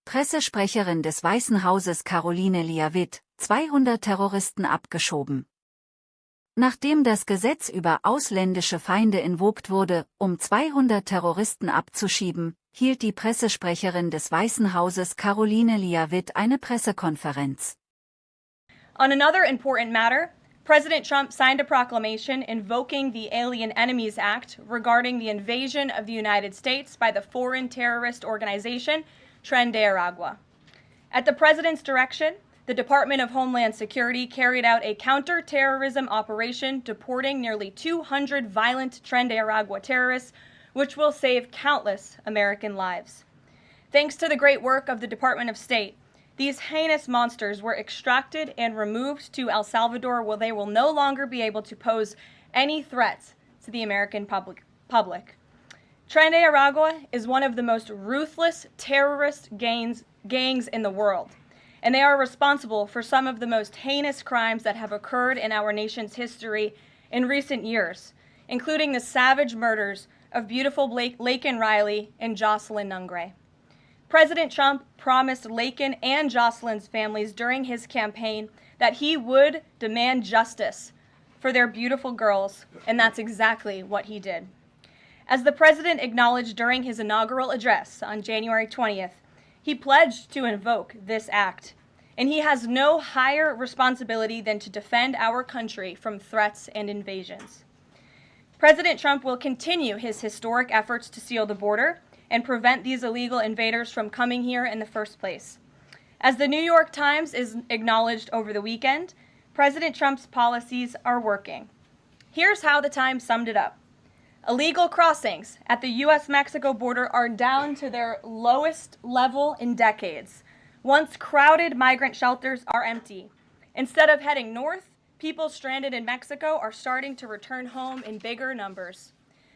Pressesprecherin des Weißen Hauses Karoline Leavitt, 200 Terroristen abgeschoben. Nachdem das Gesetz über ausländische Feinde invokt wurde, um 200 Terroristen abzuschieben, hielt die Pressesprecherin des Weißen Hauses Karoline Leavitt eine Pressekonferenz. On another important matter, President Trump signed a proclamation invoking the Alien Enemies Act regarding the invasion of the United States by the foreign terrorist organization Tren de Aragua. At the president's direction, the Department of Homeland Security carried out a counter-terrorism operation deporting nearly 200 violent Tren de Aragua terrorists, which will save countless American lives. Thanks to the great work of the Department of State, these heinous monsters were extracted and removed to El Salvador, where they will no longer be able to pose any threats to the American public. Tren de Aragua is one of the most ruthless terrorist gangs in the world, and they are responsible for some of the most heinous crimes that have occurred in our nation's history in recent years, including the savage murders of beautiful Laken Riley and Jocelyn Nungray. President Trump promised Laken and Jocelyn's families during his campaign that he would demand justice for their beautiful girls, and that's exactly what he did. As the president acknowledged during his inaugural address on January 20th, he pledged to invoke this act, and he has no higher responsibility than to defend our country from threats and invasions. President Trump will continue his historic efforts to seal the border and prevent these illegal invaders from coming here in the first place. As the New York Times is acknowledged over the weekend, President Trump's policies are working. Here's how the Times summed it up. Illegal crossings at the U.S.-Mexico border are down to their lowest level in decades. Once crowded migrant shelters are empty. Instead of heading north, people stranded in Mexico are starting to return home in bigger numbers.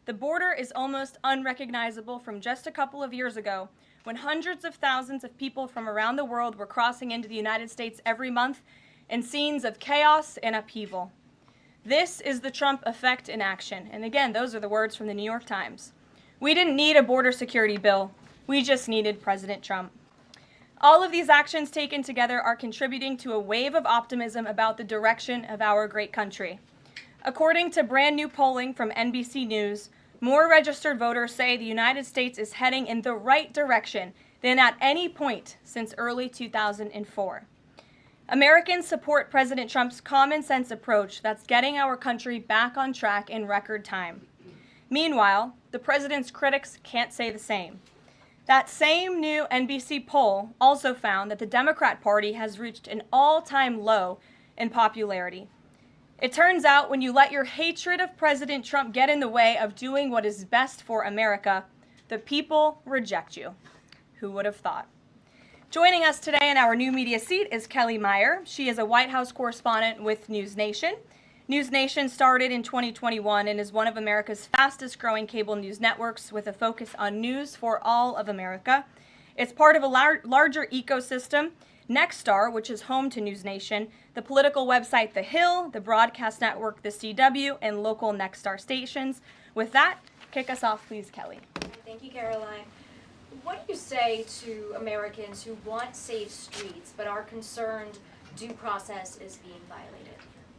The border is almost unrecognizable from just a couple of years ago, when hundreds of thousands of people from around the world were crossing into the United States every month in scenes of chaos and upheaval. This is the Trump effect in action. And again, those are the words from the New York Times. We didn't need a border security bill. We just needed President Trump. All of these actions taken together are contributing to a wave of optimism about the direction of our great country. According to brand new polling from NBC News, more registered voters say the United States is heading in the right direction than at any point since early 2004. Americans support President Trump's common sense approach that's getting our country back on track in record time. Meanwhile, the president's critics can't say the same. That same new NBC poll also found that the Democrat Party has reached an all-time low in popularity. It turns out when you let your hatred of President Trump get in the way of doing what is best for America, the people reject you. Who would have thought? Joining us today in our new media seat is Kelly Meyer. She is a White House correspondent with News Nation. News Nation started in 2021 and is one of America's fastest growing cable news networks with a focus on news for all of America. It's part of a larger ecosystem, Nexstar, which is home to News Nation, the political website The Hill, the broadcast network The CW, and local Nexstar stations. With that, kick us off, please, Kelly. Thank you, Caroline. What do you say to Americans who want safe streets but are concerned due process is being violated?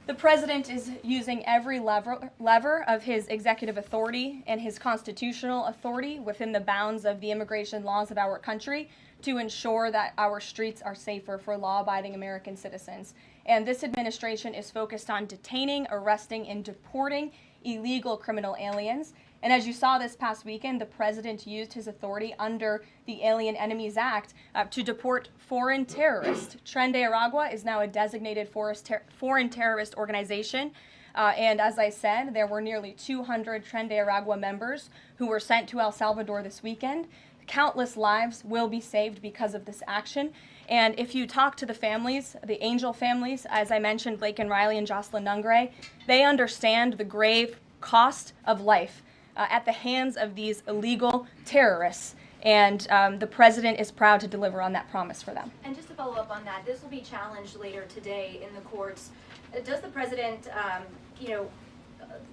The president is using every lever of his executive authority and his constitutional authority within the bounds of the immigration laws of our country to ensure that our streets are safer for law-abiding American citizens. And this administration is focused on detaining, arresting, and deporting illegal criminal aliens. And as you saw this past weekend, the president used his authority under the Alien Enemies Act to deport foreign terrorists. Tren de Aragua is now a designated foreign terrorist organization. And as I said, there were nearly 200 Tren de Aragua members who were sent to El Salvador this weekend. Countless lives will be saved because of this action. And if you talk to the families, the angel families, as I mentioned, Laken Riley and Jocelyn Nungray, they understand the grave cost of life at the hands of these illegal terrorists. And the president is proud to deliver on that promise for them. And just to follow up on that, this will be challenged later today in the courts. Does the president,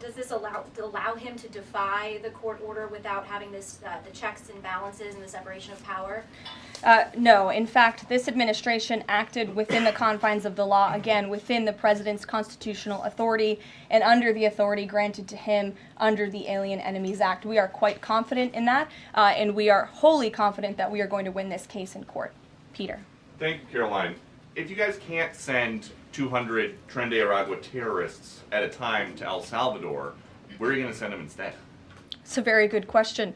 does this allow him to defy the court order without having this the checks and balances and the separation of power? No. In fact, this administration acted within the confines of the law, again, within the president's constitutional authority and under the authority granted to him under the Alien Enemies Act. We are quite confident in that, and we are wholly confident that we are going to win this case in court. Peter. Thank you, Caroline. If you guys can't send 200 Tren de Aragua terrorists at a time to El Salvador, where are you going to send them instead? It's a very good question.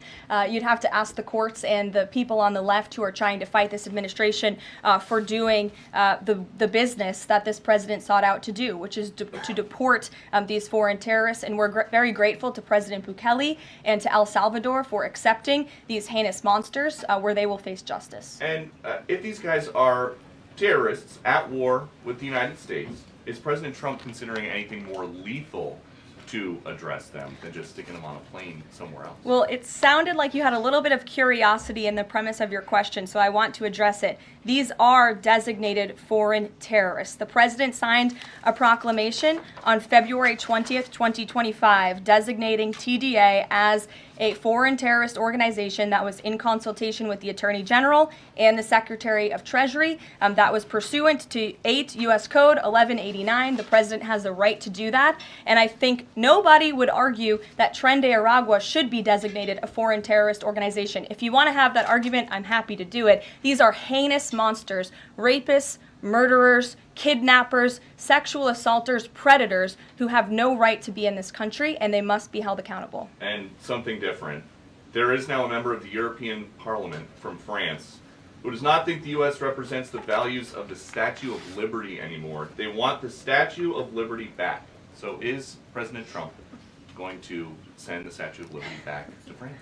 You'd have to ask the courts and the people on the left who are trying to fight this administration for doing the business that this president sought out to do, which is to deport these foreign terrorists. And we're very grateful to President Bukele and to El Salvador for accepting these heinous monsters where they will face justice. And if these guys are terrorists at war with the United States, is President Trump considering anything more lethal to address them than just sticking them on a plane somewhere else? Well, it sounded like you had a little bit of curiosity in the premise of your question, so I want to address it. These are designated foreign terrorists. The president signed a proclamation on February 20th, 2025, designating TDA as a foreign terrorist organization that was in consultation with the Attorney General and the Secretary of Treasury. That was pursuant to 8 U.S. Code 1189. The president has the right to do that. And I think nobody would argue that Tren de Aragua should be designated a foreign terrorist organization. If you want to have that argument, I'm happy to do it. These are heinous monsters, rapists, murderers, kidnappers, sexual assaulters, predators who have no right to be in this country, and they must be held accountable. And something different. There is now a member of the European Parliament from France who does not think the U.S. represents the values of the Statue of Liberty anymore. They want the Statue of Liberty back. So is President Trump going to send the Statue of Liberty back to France?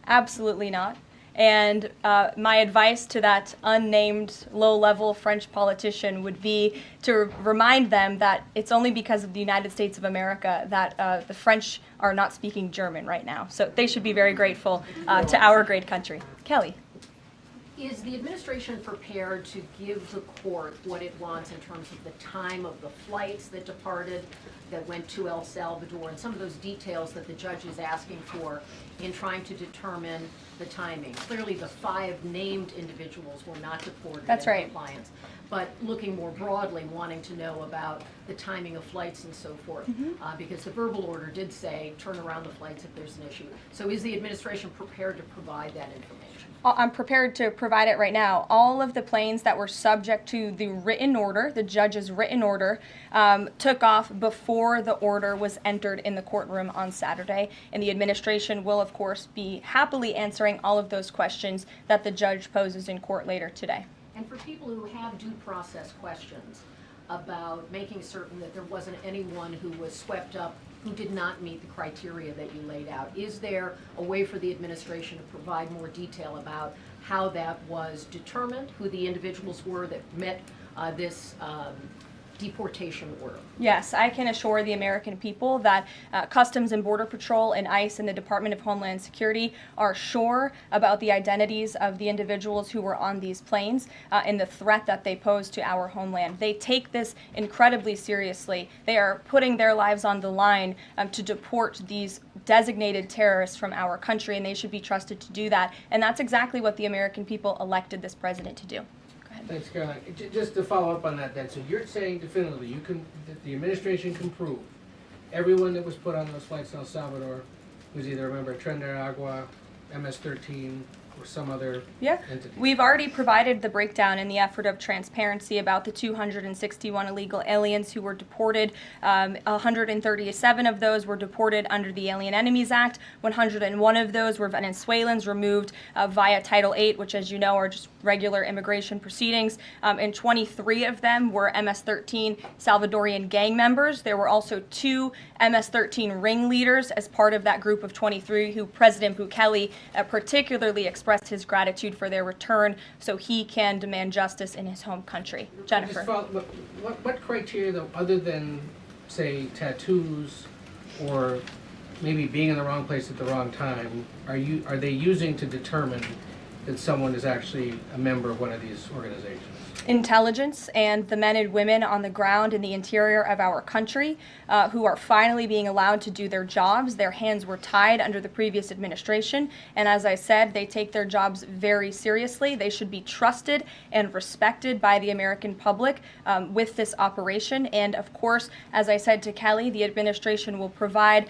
Absolutely not. And my advice to that unnamed low-level French politician would be to remind them that it's only because of the United States of America that the French are not speaking German right now. So they should be very grateful to our great country. Kelly. Is the administration prepared to give the court what it wants in terms of the time of the flights that departed, that went to El Salvador, and some of those details that the judge is asking for in trying to determine the timing? Clearly, the 5 named individuals were not deported That's in right. compliance, but looking more broadly, wanting to know about the timing of flights and so forth, because the verbal order did say turn around the flights if there's an issue. So is the administration prepared to provide that information? I'm prepared to provide it right now. All of the planes that were subject to the written order, the judge's written order, took off before the order was entered in the courtroom on Saturday. And the administration will, of course, be happily answering all of those questions that the judge poses in court later today. And for people who have due process questions about making certain that there wasn't anyone who was swept up who did not meet the criteria that you laid out, is there a way for the administration to provide more detail about how that was determined, who the individuals were that met this deportation order? Yes, I can assure the American people that Customs and Border Patrol and ICE and the Department of Homeland Security are sure about the identities of the individuals who were on these planes and the threat that they pose to our homeland. They take this incredibly seriously. They are putting their lives on the line to deport these designated terrorists from our country, and they should be trusted to do that. And that's exactly what the American people elected this president to do. Thanks, Caroline. Just to follow up on that, then, so you're saying definitively that the administration can prove everyone that was put on those flights to El Salvador was either a member of Tren de Aragua, MS-13, or some other entity? We've already provided the breakdown in the effort of transparency about the 261 illegal aliens who were deported. 137 of those were deported under the Alien Enemies Act. 101 of those were Venezuelans removed via Title VIII, which, as you know, are just regular immigration proceedings. And 23 of them were MS-13 Salvadorian gang members. There were also 2 MS-13 ringleaders as part of that group of 23 who President Bukele particularly expressed his gratitude for their return so he can demand justice in his home country. Jennifer. What criteria, though, other than, say, tattoos or maybe being in the wrong place at the wrong time, are they using to determine that someone is actually a member of one of these organizations? Intelligence and the men and women on the ground in the interior of our country who are finally being allowed to do their jobs. Their hands were tied under the previous administration, and as I said, they take their jobs very seriously. They should be trusted and respected by the American public with this operation. And of course, as I said to Kelly, the administration will provide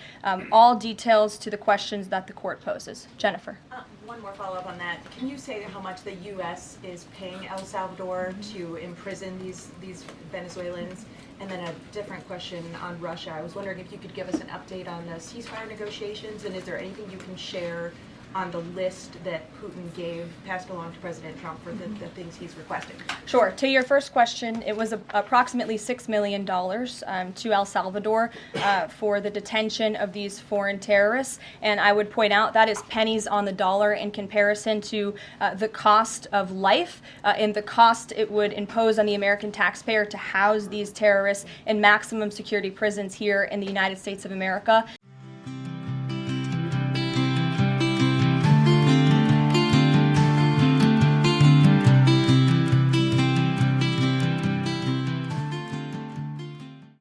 all details to the questions that the court poses. Jennifer. One more follow-up on that. Can you say how much the U.S. is paying El Salvador to imprison these Venezuelans? And then a different question on Russia. I was wondering if you could give us an update on the ceasefire negotiations, and is there anything you can share on the list that Putin passed along to President Trump for the things he's requesting? Sure. To your first question, it was approximately $6 million to El Salvador for the detention of these foreign terrorists. And I would point out that is pennies on the dollar in comparison to the cost of life and the cost it would impose on the American taxpayer to house these terrorists in maximum security prisons here in the United States of America.